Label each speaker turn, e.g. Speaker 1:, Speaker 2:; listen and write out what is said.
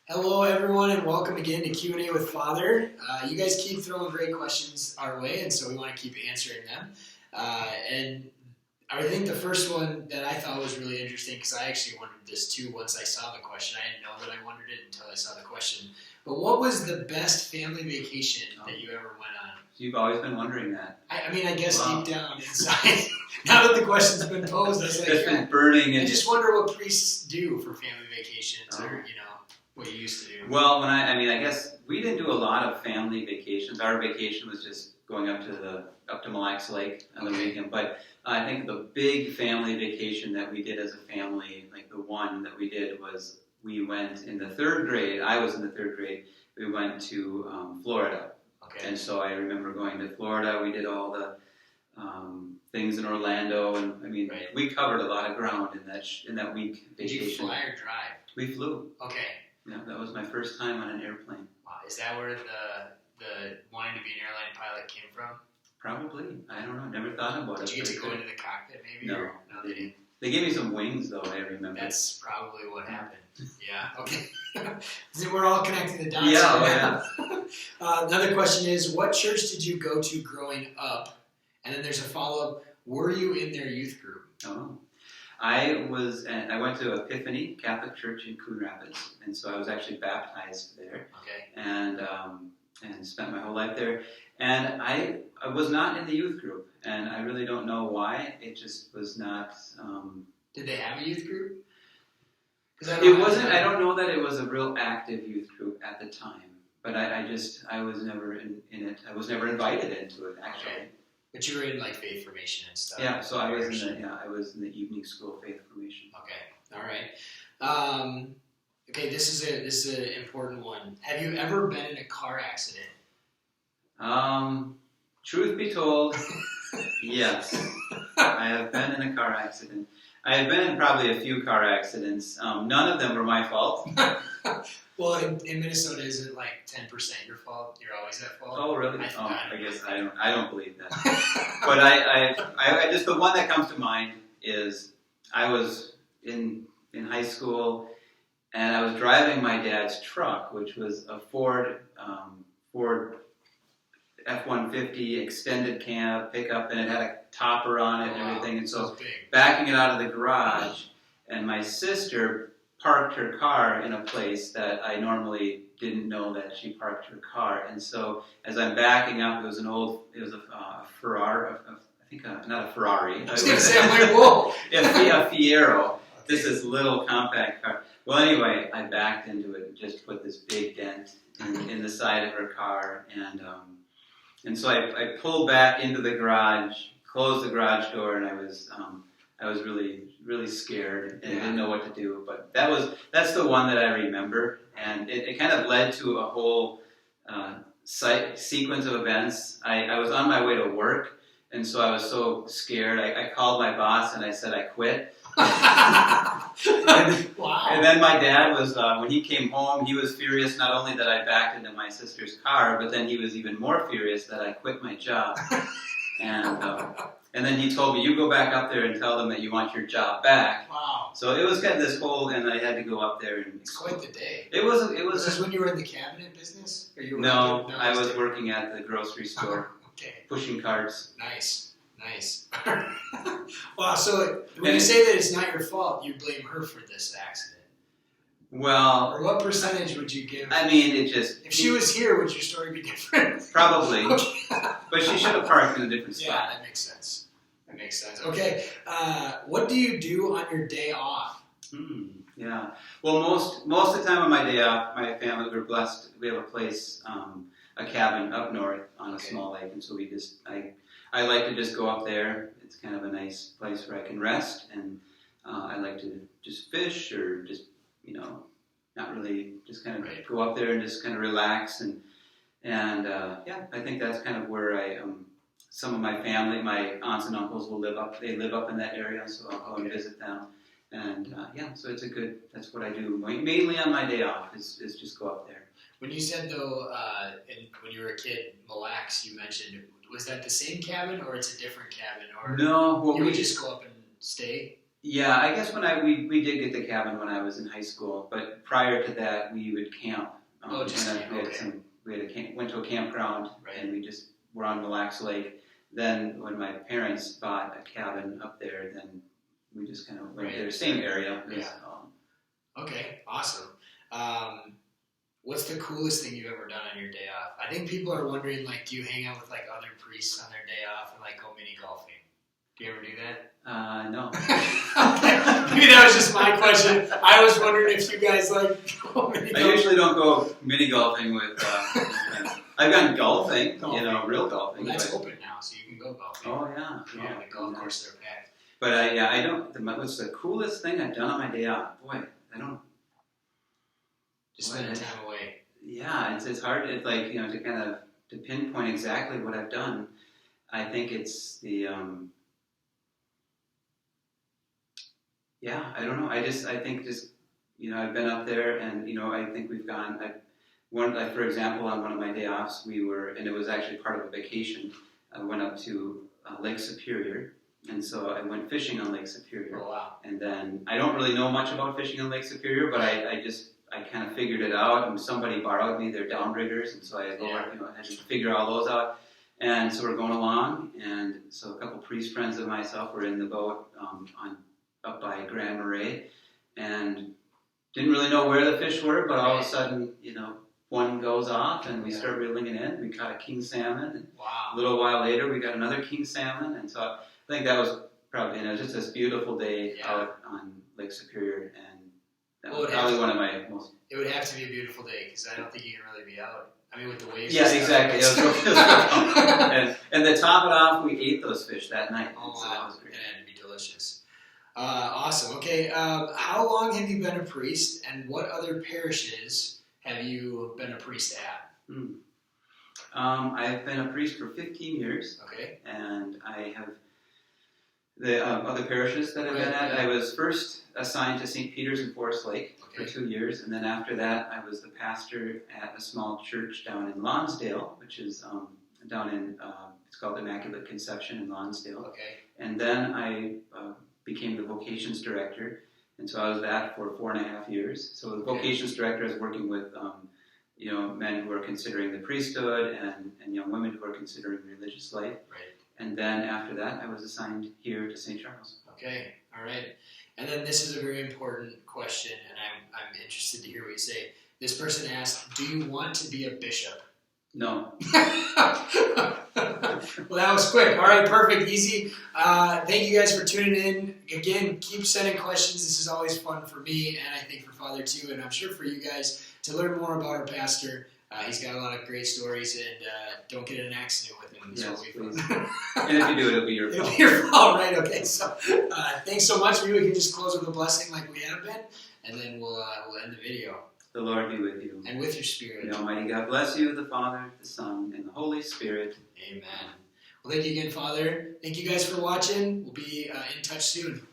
Speaker 1: Hello, everyone, and welcome again to Q&A with Father. You guys keep throwing great questions our way, and so we want to keep answering them. And I think the first one that I thought was really interesting, because I actually wondered this too once I saw the question. I didn't know that I wondered it until I saw the question. But what was the best family vacation that you ever went on?
Speaker 2: You've always been wondering that.
Speaker 1: I mean, I guess deep down inside, now that the question's been posed, I was like,
Speaker 2: it's been burning.
Speaker 1: I just wonder what priests do for family vacations, or what you used to do.
Speaker 2: Well, I guess we didn't do a lot of family vacations. Our vacation was just going up to Mille Lacs Lake on the weekend. But I think the big family vacation that we did as a family, like the one that we did, was we went in the third grade. I was in the third grade. We went to Florida.
Speaker 1: Okay.
Speaker 2: And so I remember going to Florida. We did all the things in Orlando, and we covered a lot of ground in that week vacation.
Speaker 1: Did you fly or drive?
Speaker 2: We flew.
Speaker 1: Okay.
Speaker 2: Yeah, that was my first time on an airplane.
Speaker 1: Wow. Is that where the wanting to be an airline pilot came from?
Speaker 2: Probably. I don't know. Never thought about it.
Speaker 1: Did you get to go into the cockpit maybe?
Speaker 2: No.
Speaker 1: They didn't.
Speaker 2: They gave me some wings though, I remember.
Speaker 1: That's probably what happened. Yeah. Okay. So we're all connecting the dots.
Speaker 2: Yeah.
Speaker 1: Another question is, what church did you go to growing up? And then there's a follow-up. Were you in their youth group?
Speaker 2: Oh. I went to Epiphany Catholic Church in Coon Rapids, and so I was actually baptized there.
Speaker 1: Okay.
Speaker 2: And spent my whole life there. And I was not in the youth group, and I really don't know why. It just was not.
Speaker 1: Did they have a youth group?
Speaker 2: It wasn't. I don't know that it was a real active youth group at the time, but I was never in it. I was never invited into it actually.
Speaker 1: Okay. But you were in like faith formation and stuff.
Speaker 2: Yeah, so I was in the evening school faith formation.
Speaker 1: Okay, all right. Okay, this is an important one. Have you ever been in a car accident?
Speaker 2: Truth be told, yes, I have been in a car accident. I have been in probably a few car accidents. None of them were my fault.
Speaker 1: Well, in Minnesota, is it like 10% your fault? You're always at fault?
Speaker 2: Oh, really? I guess I don't believe that. But I just, the one that comes to mind is I was in high school, and I was driving my dad's truck, which was a Ford F-150 extended cab pickup, and it had a topper on it and everything. And so backing it out of the garage, and my sister parked her car in a place that I normally didn't know that she parked her car. And so as I'm backing up, it was a Ferrari, not a Ferrari.
Speaker 1: I was going to say, I'm like, whoa.
Speaker 2: A Fiero. Okay. This is little compact car. Well, anyway, I backed into it and just put this big dent in the side of her car. And so I pulled back into the garage, closed the garage door, and I was really, really scared and didn't know what to do. But that's the one that I remember, and it kind of led to a whole sequence of events. I was on my way to work, and so I was so scared. I called my boss and I said I quit.
Speaker 1: Wow.
Speaker 2: And then my dad was, when he came home, he was furious not only that I backed into my sister's car, but then he was even more furious that I quit my job. And then he told me, you go back up there and tell them that you want your job back.
Speaker 1: Wow.
Speaker 2: So it was kind of this whole, and I had to go up there. And
Speaker 1: it's quite the day.
Speaker 2: It was.
Speaker 1: Was this when you were in the cabinet business? Or you were
Speaker 2: no, I was working at the grocery store.
Speaker 1: Okay.
Speaker 2: Pushing carts.
Speaker 1: Nice. Wow, so when you say that it's not your fault, you blame her for this accident.
Speaker 2: Well...
Speaker 1: Or what percentage would you give?
Speaker 2: I mean, it just...
Speaker 1: If she was here, would your story be different?
Speaker 2: Probably. But she should have parked in a different spot.
Speaker 1: Yeah, that makes sense. Okay, what do you do on your day off?
Speaker 2: Yeah. Well, most of the time on my day off, my family, we're blessed. We have a place, a cabin up north on a small lake, and so I like to just go up there. It's kind of a nice place where I can rest, and I like to just fish or just, not really, just kind of go up there and just kind of relax. And I think that's kind of where some of my family, my aunts and uncles will live up. They live up in that area, so I'll go and visit them. And so that's what I do. Mainly on my day off is just go up there.
Speaker 1: When you said though, when you were a kid, Mille Lacs, you mentioned, was that the same cabin or it's a different cabin? Or
Speaker 2: no,
Speaker 1: you would just go up and stay?
Speaker 2: Yeah, I guess when we did get the cabin when I was in high school, but prior to that we would camp.
Speaker 1: Just
Speaker 2: and
Speaker 1: camp,
Speaker 2: we had
Speaker 1: okay.
Speaker 2: went to a campground
Speaker 1: Right.
Speaker 2: and we just were on Mille Lacs Lake. Then when my parents bought a cabin up there, then we just kind of went
Speaker 1: Right.
Speaker 2: there, same area.
Speaker 1: Yeah. Okay, awesome. What's the coolest thing you've ever done on your day off? I think people are wondering, like, do you hang out with like other priests on their day off and like go mini golfing? Do you ever do that?
Speaker 2: No.
Speaker 1: Okay. Maybe that was just my question. I was wondering if you guys like go mini
Speaker 2: I
Speaker 1: golfing.
Speaker 2: usually don't go mini golfing with. I've gone golfing, real golfing.
Speaker 1: Well, that's
Speaker 2: but,
Speaker 1: open now, so you can go golfing.
Speaker 2: oh yeah,
Speaker 1: Yeah, the golf courses are packed.
Speaker 2: But I don't. What's the coolest thing I've done on my day off? Boy, I don't.
Speaker 1: Just spending time away.
Speaker 2: Yeah, it's hard. It's like to kind of to pinpoint exactly what I've done. I think it's the. Yeah, I don't know. I think I've been up there, and I think we've gone. For example, on one of my day offs, and it was actually part of a vacation. I went up to Lake Superior, and so I went fishing on Lake Superior.
Speaker 1: Oh wow!
Speaker 2: And then I don't really know much about fishing on Lake Superior, but I kind of figured it out, and somebody borrowed me their downriggers, and so I had to figure all those out. And so we're going along, and so a couple priest friends of myself were in the boat up by Grand Marais, and didn't really know where the fish were, but all of a sudden, one goes off, and we start reeling it in. We caught a king salmon, and
Speaker 1: Wow!
Speaker 2: a little while later, we got another king salmon, and so I think that was probably just this beautiful day out on Lake Superior, and that was probably one of my most.
Speaker 1: It would have to be a beautiful day because I don't think you can really be out. I mean, with the waves.
Speaker 2: Yeah,
Speaker 1: and
Speaker 2: exactly.
Speaker 1: stuff.
Speaker 2: And to top it off, we ate those fish that night.
Speaker 1: Oh
Speaker 2: so
Speaker 1: wow!
Speaker 2: that was great.
Speaker 1: It had to be delicious. Awesome. Okay, how long have you been a priest, and what other parishes have you been a priest at?
Speaker 2: I've been a priest for 15 years.
Speaker 1: Okay.
Speaker 2: And I have the other parishes that I've been at. I was first assigned to St. Peter's in Forest Lake for 2 years, and then after that, I was the pastor at a small church down in Lonsdale, which is down in it's called Immaculate Conception in Lonsdale.
Speaker 1: Okay.
Speaker 2: And then I became the vocations director, and so I was that for 4.5 years. So the vocations director is working with men who are considering the priesthood and young women who are considering religious life.
Speaker 1: Right.
Speaker 2: And then after that, I was assigned here to St. Charles.
Speaker 1: Okay, all right. And then this is a very important question, and I'm interested to hear what you say. This person asked, do you want to be a bishop?
Speaker 2: No.
Speaker 1: Well, that was quick. All right, perfect, easy. Thank you guys for tuning in. Again, keep sending questions. This is always fun for me, and I think for Father too, and I'm sure for you guys to learn more about our pastor. He's got a lot of great stories, and don't get in an accident with him.
Speaker 2: Yes,
Speaker 1: will be
Speaker 2: please.
Speaker 1: fun.
Speaker 2: And if you do, it'll be your fault.
Speaker 1: It'll be your fault, right? Okay, so thanks so much. Maybe we can just close with a blessing like we have been, and then we'll end the video.
Speaker 2: The Lord be with you.
Speaker 1: And with your spirit.
Speaker 2: The Almighty God bless you, the Father, the Son, and the Holy Spirit.
Speaker 1: Amen. Well, thank you again, Father. Thank you guys for watching. We'll be in touch soon.